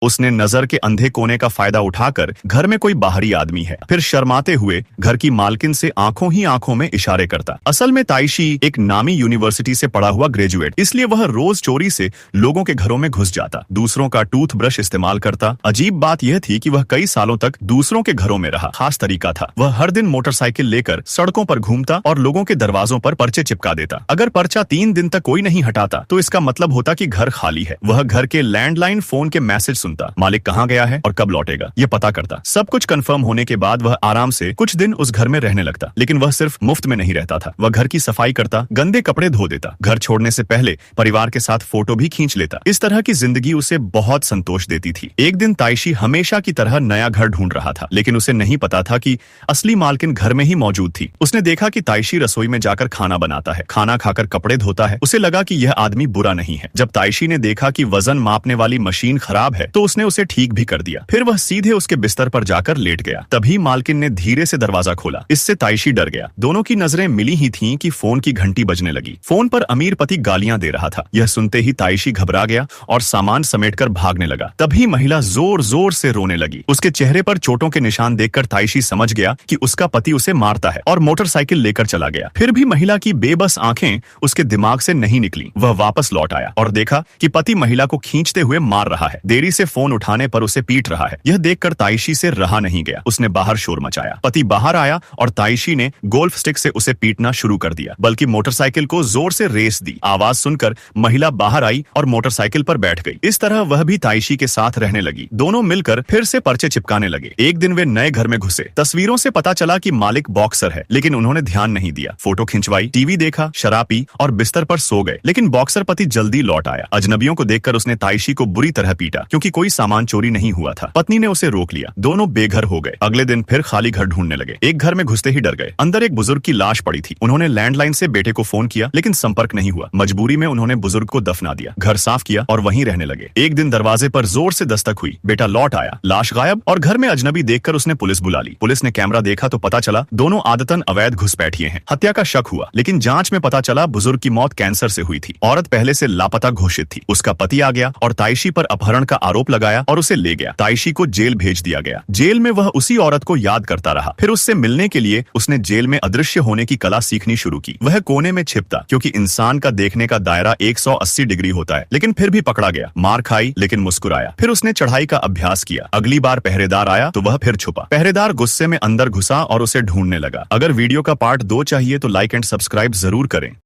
उसने नजर के अंधे कोने का फायदा उठाकर घर में कोई बाहरी आदमी है, फिर शर्माते हुए घर की मालकिन से आंखों ही आंखों में इशारे करता। असल में ताइशी एक नामी यूनिवर्सिटी से पढ़ा हुआ ग्रेजुएट, इसलिए वह रोज चोरी से लोगों के घरों में घुस जाता, दूसरों का टूथब्रश इस्तेमाल करता। अजीब बात यह थी कि वह कई सालों तक दूसरों के घरों में रहा। खास तरीका था, वह हर दिन मोटरसाइकिल लेकर सड़कों पर घूमता और लोगों के दरवाजों पर पर्चे चिपका देता। अगर पर्चा 3 दिन तक कोई नहीं हटाता तो इसका मतलब होता कि घर खाली है। वह घर के लैंडलाइन फोन के मैसेज सुनता, मालिक कहाँ गया है और कब लौटेगा ये पता करता। सब कुछ कंफर्म होने के बाद वह आराम से कुछ दिन उस घर में रहने लगता। लेकिन वह सिर्फ मुफ्त में नहीं रहता था, वह घर की सफाई करता, गंदे कपड़े धो देता, घर छोड़ने से पहले परिवार के साथ फोटो भी खींच लेता। इस तरह की जिंदगी उसे बहुत संतोष देती थी। एक दिन ताइशी हमेशा की तरह नया घर ढूंढ रहा था, लेकिन उसे नहीं पता था कि असली मालकिन घर में ही मौजूद थी। उसने देखा कि ताइशी रसोई में जाकर खाना बनाता है, खाना खाकर कपड़े धोता है। उसे लगा कि यह आदमी बुरा नहीं है। जब ताइशी ने देखा कि वजन मापने वाली मशीन खराब है तो उसने उसे ठीक भी कर दिया। फिर वह सीधे उसके बिस्तर पर जाकर लेट गया। तभी मालकिन ने धीरे से दरवाजा खोला। इससे ताइशी डर गया। दोनों की नजरें मिली ही थीं कि फोन की घंटी बजने लगी। फोन पर अमीर पति गालियां दे रहा था। यह सुनते ही ताइशी घबरा गया और सामान समेटकर भागने लगा। तभी महिला जोर जोर से रोने लगी। उसके चेहरे पर चोटों के निशान देखकर ताइशी समझ गया कि उसका पति उसे मारता है और मोटरसाइकिल लेकर चला गया। फिर भी महिला की बेबस आंखें उसके दिमाग से नहीं निकली। वह वापस लौट आया और देखा कि पति महिला को खींचते हुए मार रहा है, देरी से फोन उठाने पर उसे पीट रहा है। यह देखकर ताइशी से रहा नहीं गया। उसने बाहर शोर मचाया। पति बाहर आया और ताइशी ने गोल्फ स्टिक से उसे पीटना शुरू कर दिया, बल्कि मोटरसाइकिल को जोर से रेस दी। आवाज सुनकर महिला बाहर आई और मोटरसाइकिल पर बैठ गई। इस तरह वह भी ताइशी के साथ रहने लगी। दोनों मिलकर फिर से पर्चे चिपकाने लगे। एक दिन वे नए घर में घुसे। तस्वीरों से पता चला कि मालिक बॉक्सर है, लेकिन उन्होंने ध्यान नहीं दिया। फोटो खिंचवाई, टीवी देखा, शराब पी और बिस्तर पर सो गए। लेकिन बॉक्सर पति जल्दी लौट आया। अजनबियों को देखकर उसने ताइशी को बुरी तरह पीटा, क्योंकि कोई सामान चोरी नहीं हुआ था। पत्नी ने उसे रोक लिया। दोनों बेघर हो गए। अगले दिन फिर खाली घर ढूंढने लगे। एक घर में घुसते ही डर गए। अंदर एक बुजुर्ग की लाश पड़ी थी। उन्होंने लैंडलाइन से बेटे को फोन किया, लेकिन संपर्क नहीं हुआ। मजबूरी में उन्होंने बुजुर्ग को दफना दिया, घर साफ किया और वहीं रहने लगे। एक दिन दरवाजे पर जोर से दस्तक हुई। बेटा लौट आया, लाश गायब और घर में अजनबी देखकर उसने पुलिस बुला ली। पुलिस ने कैमरा देखा तो पता चला दोनों आदतन अवैध घुसपैठिए हैं। हत्या का शक हुआ, लेकिन जांच में पता चला बुजुर्ग की मौत कैंसर से हुई थी। औरत पहले से लापता घोषित थी। उसका पति आ गया और ताइशी पर अपहरण का आरोप लगाया और उसे ले गया। ताइशी को जेल भेज दिया गया। जेल में वह उसी औरत को याद करता रहा। फिर उससे मिलने के लिए उसने जेल में अदृश्य होने की कला सीखनी शुरू की। वह कोने में छिपता, क्योंकि इंसान का देखने का दायरा 180 डिग्री होता है। लेकिन फिर भी पकड़ा गया। मार खाई लेकिन मुस्कुराया। फिर उसने चढ़ाई का अभ्यास किया। अगली बार पहरेदार आया तो वह फिर छुपा। पहरेदार गुस्से में अंदर घुसा और उसे ढूंढने लगा। अगर वीडियो का पार्ट 2 चाहिए तो लाइक एंड सब्सक्राइब जरूर करें।